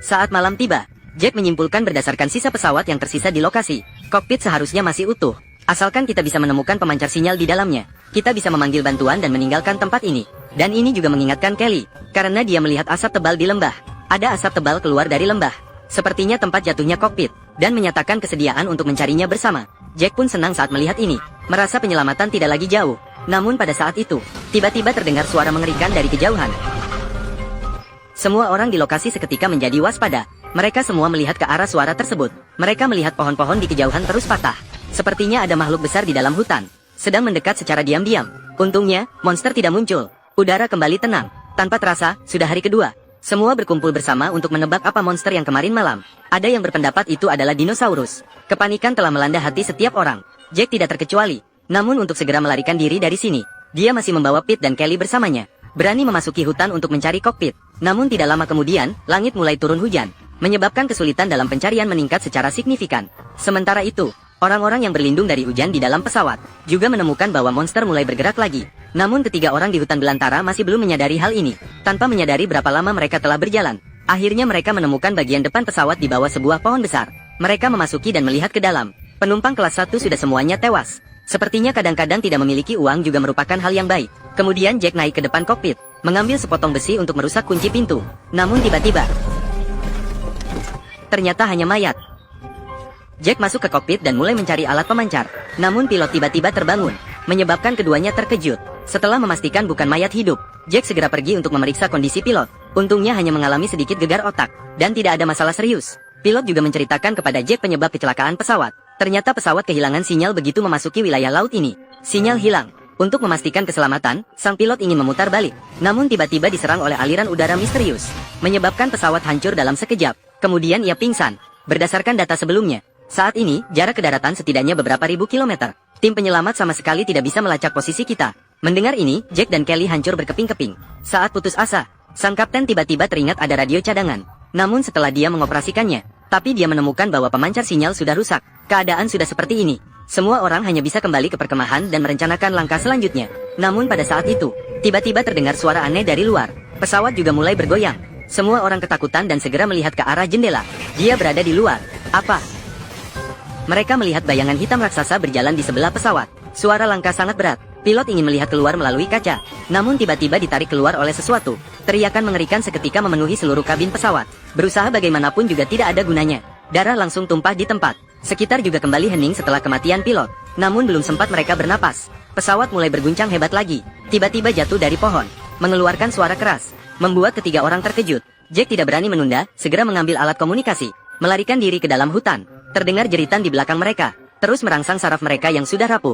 Saat malam tiba, Jack menyimpulkan berdasarkan sisa pesawat yang tersisa di lokasi, kokpit seharusnya masih utuh. Asalkan kita bisa menemukan pemancar sinyal di dalamnya, kita bisa memanggil bantuan dan meninggalkan tempat ini. Dan ini juga mengingatkan Kelly, karena dia melihat asap tebal di lembah. Ada asap tebal keluar dari lembah. Sepertinya tempat jatuhnya kokpit, dan menyatakan kesediaan untuk mencarinya bersama. Jack pun senang saat melihat ini, merasa penyelamatan tidak lagi jauh. Namun pada saat itu, tiba-tiba terdengar suara mengerikan dari kejauhan. Semua orang di lokasi seketika menjadi waspada. Mereka semua melihat ke arah suara tersebut. Mereka melihat pohon-pohon di kejauhan terus patah. Sepertinya ada makhluk besar di dalam hutan, sedang mendekat secara diam-diam. Untungnya, monster tidak muncul. Udara kembali tenang. Tanpa terasa, sudah hari kedua. Semua berkumpul bersama untuk menebak apa monster yang kemarin malam. Ada yang berpendapat itu adalah dinosaurus. Kepanikan telah melanda hati setiap orang. Jack tidak terkecuali. Namun untuk segera melarikan diri dari sini, dia masih membawa Pete dan Kelly bersamanya. Berani memasuki hutan untuk mencari kokpit. Namun tidak lama kemudian, langit mulai turun hujan, menyebabkan kesulitan dalam pencarian meningkat secara signifikan. Sementara itu, orang-orang yang berlindung dari hujan di dalam pesawat juga menemukan bahwa monster mulai bergerak lagi. Namun ketiga orang di hutan belantara masih belum menyadari hal ini. Tanpa menyadari berapa lama mereka telah berjalan, akhirnya mereka menemukan bagian depan pesawat di bawah sebuah pohon besar. Mereka memasuki dan melihat ke dalam. Penumpang kelas 1 sudah semuanya tewas. Sepertinya kadang-kadang tidak memiliki uang juga merupakan hal yang baik. Kemudian Jack naik ke depan kokpit, mengambil sepotong besi untuk merusak kunci pintu. Namun tiba-tiba, ternyata hanya mayat. Jack masuk ke kokpit dan mulai mencari alat pemancar. Namun pilot tiba-tiba terbangun, menyebabkan keduanya terkejut. Setelah memastikan bukan mayat hidup, Jack segera pergi untuk memeriksa kondisi pilot. Untungnya hanya mengalami sedikit gegar otak, dan tidak ada masalah serius. Pilot juga menceritakan kepada Jack penyebab kecelakaan pesawat. Ternyata pesawat kehilangan sinyal begitu memasuki wilayah laut ini. Sinyal hilang. Untuk memastikan keselamatan, sang pilot ingin memutar balik. Namun tiba-tiba diserang oleh aliran udara misterius, menyebabkan pesawat hancur dalam sekejap. Kemudian ia pingsan. Berdasarkan data sebelumnya, saat ini, jarak ke daratan setidaknya beberapa ribu kilometer. Tim penyelamat sama sekali tidak bisa melacak posisi kita. Mendengar ini, Jack dan Kelly hancur berkeping-keping. Saat putus asa, sang kapten tiba-tiba teringat ada radio cadangan. Namun setelah dia mengoperasikannya, tapi dia menemukan bahwa pemancar sinyal sudah rusak. Keadaan sudah seperti ini. Semua orang hanya bisa kembali ke perkemahan dan merencanakan langkah selanjutnya. Namun pada saat itu, tiba-tiba terdengar suara aneh dari luar. Pesawat juga mulai bergoyang. Semua orang ketakutan dan segera melihat ke arah jendela. Dia berada di luar. Apa? Mereka melihat bayangan hitam raksasa berjalan di sebelah pesawat. Suara langkah sangat berat. Pilot ingin melihat keluar melalui kaca. Namun tiba-tiba ditarik keluar oleh sesuatu. Teriakan mengerikan seketika memenuhi seluruh kabin pesawat. Berusaha bagaimanapun juga tidak ada gunanya. Darah langsung tumpah di tempat. Sekitar juga kembali hening setelah kematian pilot. Namun belum sempat mereka bernapas, pesawat mulai berguncang hebat lagi. Tiba-tiba jatuh dari pohon, mengeluarkan suara keras, membuat ketiga orang terkejut. Jack tidak berani menunda, segera mengambil alat komunikasi, melarikan diri ke dalam hutan. Terdengar jeritan di belakang mereka, terus merangsang saraf mereka yang sudah rapuh.